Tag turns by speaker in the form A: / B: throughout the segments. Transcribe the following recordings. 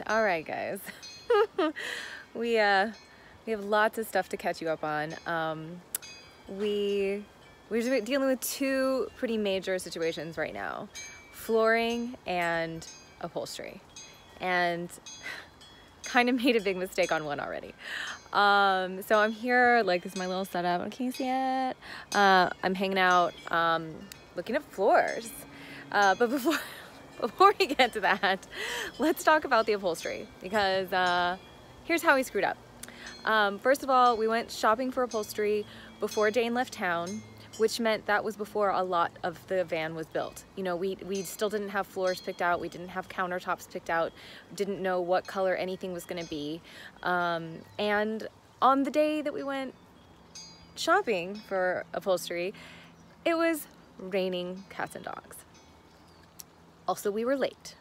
A: All right, guys. we have lots of stuff to catch you up on. We're dealing with two pretty major situations right now: flooring and upholstery, and kind of made a big mistake on one already. So I'm here, like, this is my little setup. Can you see it? I'm hanging out, looking at floors. But before we get to that, let's talk about the upholstery, because here's how we screwed up. First of all, we went shopping for upholstery before Daane left town, which meant that was before a lot of the van was built. You know, we still didn't have floors picked out, we didn't have countertops picked out, didn't know what color anything was gonna be. And on the day that we went shopping for upholstery, it was raining cats and dogs. Also, we were late,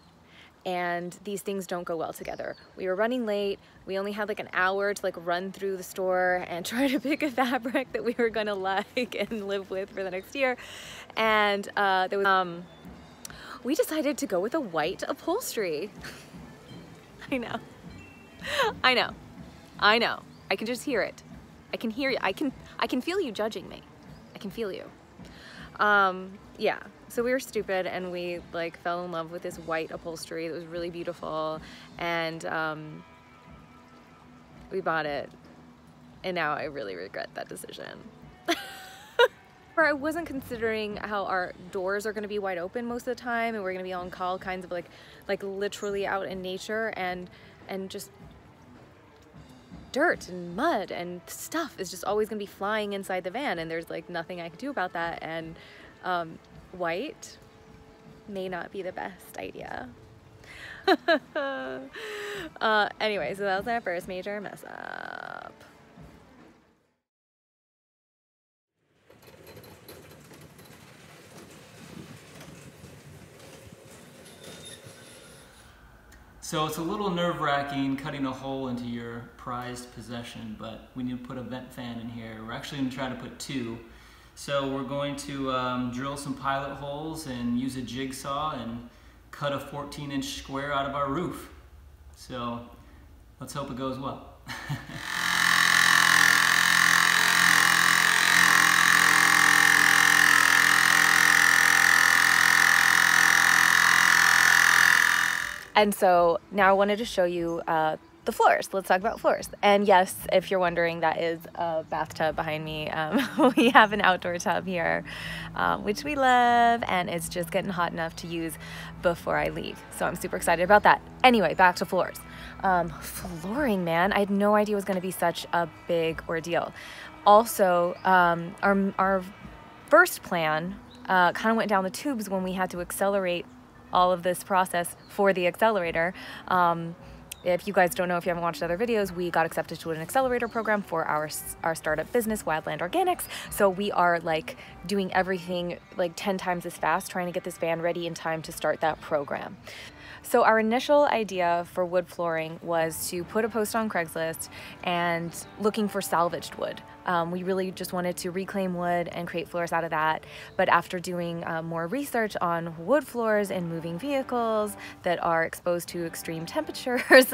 A: and these things don't go well together. We were running late. We only had like an hour to like run through the store and try to pick a fabric that we were gonna like and live with for the next year. And there was, we decided to go with a white upholstery. I know. I can just hear it. I can hear you. I can feel you judging me. I can feel you. Yeah, so we were stupid, and we like fell in love with this white upholstery that was really beautiful, and we bought it, and now I really regret that decision. I wasn't considering how our doors are going to be wide open most of the time, and we're going to be on all kinds of like literally out in nature, and just dirt and mud and stuff is just always going to be flying inside the van, and there's like nothing I can do about that. And white may not be the best idea. Anyway, so that was my first major mess up.
B: So it's a little nerve-wracking cutting a hole into your prized possession, but we need to put a vent fan in here. We're actually going to try to put two. So we're going to drill some pilot holes and use a jigsaw and cut a 14-inch square out of our roof. So let's hope it goes well.
A: And so now I wanted to show you the floors. Let's talk about floors. And yes, if you're wondering, that is a bathtub behind me. We have an outdoor tub here, which we love, and it's just getting hot enough to use before I leave. So I'm super excited about that. Anyway, back to floors. Flooring, man, I had no idea it was gonna be such a big ordeal. Also, our first plan kind of went down the tubes when we had to accelerate all of this process for the accelerator. If you guys don't know, if you haven't watched other videos, we got accepted to an accelerator program for our startup business, Wildland Organics. So we are like doing everything like 10 times as fast, trying to get this van ready in time to start that program. So our initial idea for wood flooring was to put a post on Craigslist and looking for salvaged wood. We really just wanted to reclaim wood and create floors out of that. But after doing more research on wood floors and moving vehicles that are exposed to extreme temperatures,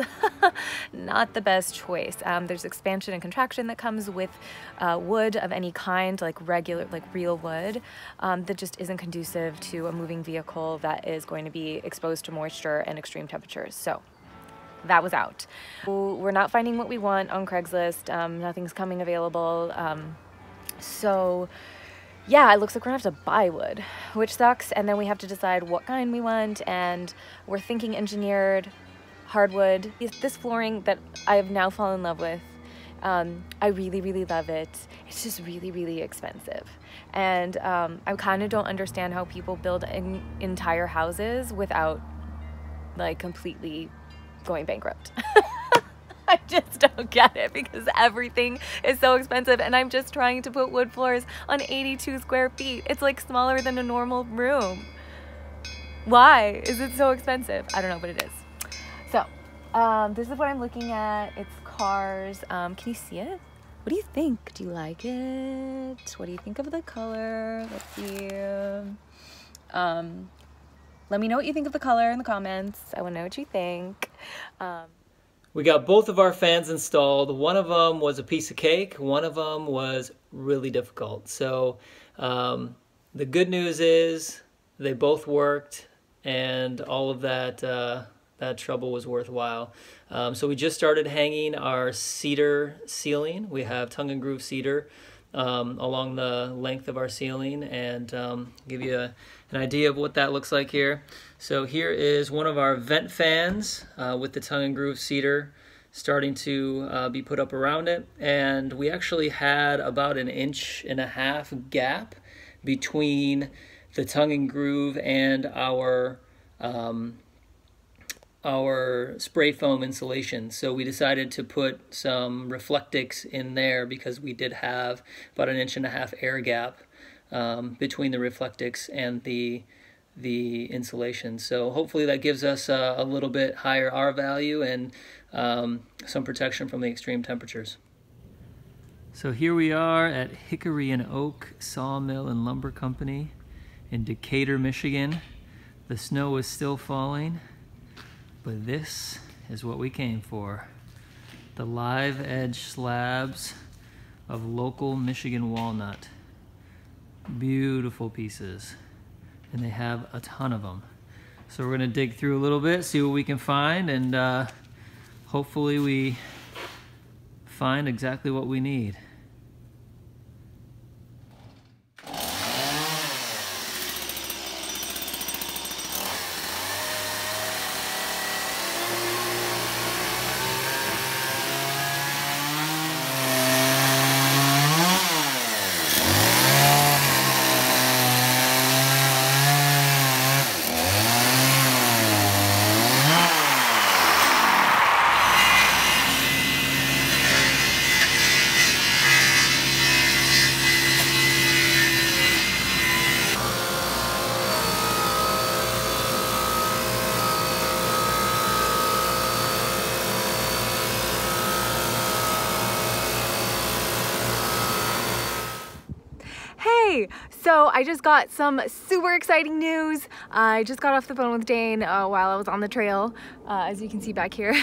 A: not the best choice. There's expansion and contraction that comes with wood of any kind, like real wood, that just isn't conducive to a moving vehicle that is going to be exposed to moisture and extreme temperatures. So that was out. We're not finding what we want on Craigslist. Nothing's coming available. So yeah, it looks like we're gonna have to buy wood, which sucks. And then we have to decide what kind we want. And we're thinking engineered hardwood. This flooring that I have now fallen in love with, I really, really love it. It's just really, really expensive. And I kind of don't understand how people build entire houses without like completely going bankrupt. I just don't get it, because everything is so expensive, and I'm just trying to put wood floors on 82 square feet. It's like smaller than a normal room. Why is it so expensive? I don't know, but it is. So this is what I'm looking at. It's cars. Can you see it? What do you think? Do you like it? What do you think of the color? Let's see. let me know what you think of the color in the comments. I want to know what you think.
B: We got both of our fans installed. One of them was a piece of cake. One of them was really difficult. So the good news is they both worked, and all of that that trouble was worthwhile. So we just started hanging our cedar ceiling. We have tongue and groove cedar along the length of our ceiling, and give you an idea of what that looks like here. So here is one of our vent fans with the tongue and groove cedar starting to be put up around it, and we actually had about 1.5 inch gap between the tongue and groove and our spray foam insulation. So we decided to put some Reflectix in there because we did have about 1.5 inch air gap between the Reflectix and the insulation. So hopefully that gives us a little bit higher R value and some protection from the extreme temperatures. So here we are at Hickory and Oak Sawmill and Lumber Company in Decatur, Michigan. The snow is still falling, but this is what we came for. The live edge slabs of local Michigan walnut. Beautiful pieces, and they have a ton of them. So we're gonna dig through a little bit, see what we can find, and hopefully we find exactly what we need.
A: Hey, so I just got some super exciting news. I just got off the phone with Daane while I was on the trail, as you can see back here,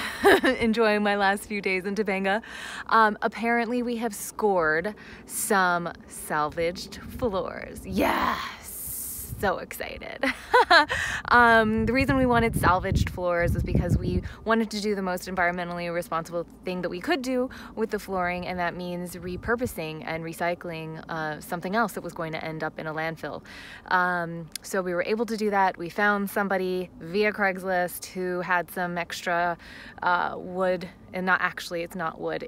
A: enjoying my last few days in Topanga. Apparently we have scored some salvaged floors. Yes, so excited. The reason we wanted salvaged floors was because we wanted to do the most environmentally responsible thing that we could do with the flooring, and that means repurposing and recycling something else that was going to end up in a landfill. So we were able to do that. We found somebody via Craigslist who had some extra wood, and it's not wood,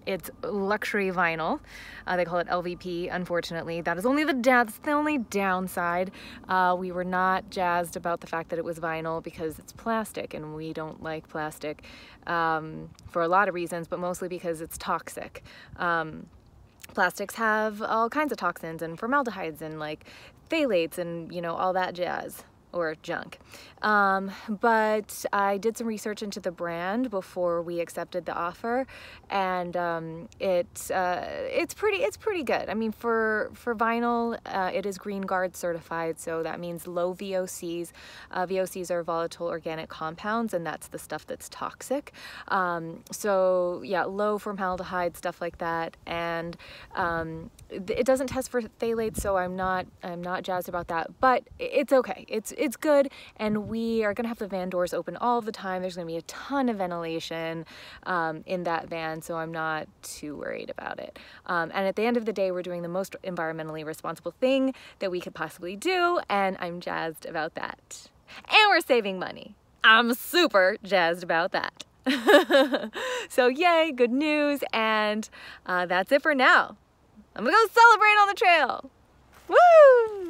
A: it's luxury vinyl. They call it LVP, unfortunately. That is that's the only downside. We were not jazzed about the fact that it was vinyl because it's plastic, and we don't like plastic for a lot of reasons, but mostly because it's toxic. Plastics have all kinds of toxins and formaldehydes and like phthalates and, you know, all that jazz. Or junk. But I did some research into the brand before we accepted the offer, and it's pretty good. I mean, for vinyl, it is Green Guard certified, so that means low VOCs. VOCs are volatile organic compounds, and that's the stuff that's toxic. So yeah, low formaldehyde, stuff like that, and it doesn't test for phthalates, so I'm not jazzed about that, but it's okay. It's good, and we are gonna have the van doors open all the time. There's gonna be a ton of ventilation in that van, so I'm not too worried about it. And at the end of the day, we're doing the most environmentally responsible thing that we could possibly do, and I'm jazzed about that. And we're saving money. I'm super jazzed about that. So yay, good news, and that's it for now. I'm gonna go celebrate on the trail. Woo!